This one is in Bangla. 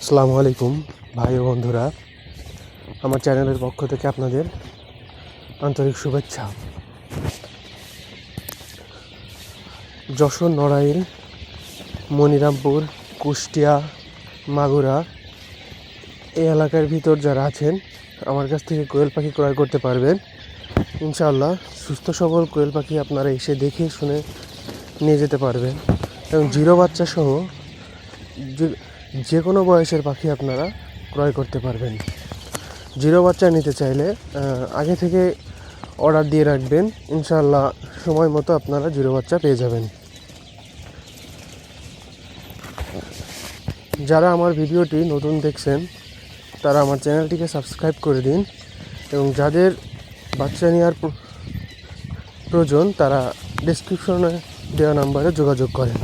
আসসালামু আলাইকুম ভাই ও বন্ধুরা, আমার চ্যানেলের পক্ষ থেকে আপনাদের আন্তরিক শুভেচ্ছা। যশোর, নড়াইল, মনিরামপুর, কুষ্টিয়া, মাগুরা এই এলাকার ভিতর যারা আছেন আমার কাছ থেকে কোয়েল পাখি ক্রয় করতে পারবেন ইনশাআল্লাহ। সুস্থ সবল কোয়েল পাখি আপনারা এসে দেখে শুনে নিয়ে যেতে পারবেন এবং জিরো বাচ্চা সহ যে কোনো বয়সের পাখি আপনারা ক্রয় করতে পারবেন। জিরো বাচ্চা নিতে চাইলে আগে থেকে অর্ডার দিয়ে রাখবেন, ইনশাআল্লাহ সময় মতো আপনারা জিরো বাচ্চা পেয়ে যাবেন। যারা আমার ভিডিওটি নতুন দেখছেন তারা আমার চ্যানেলটিকে সাবস্ক্রাইব করে দিন এবং যাদের বাচ্চা নেওয়ার প্রয়োজন তারা ডেসক্রিপশনে দেওয়া নাম্বারে যোগাযোগ করেন।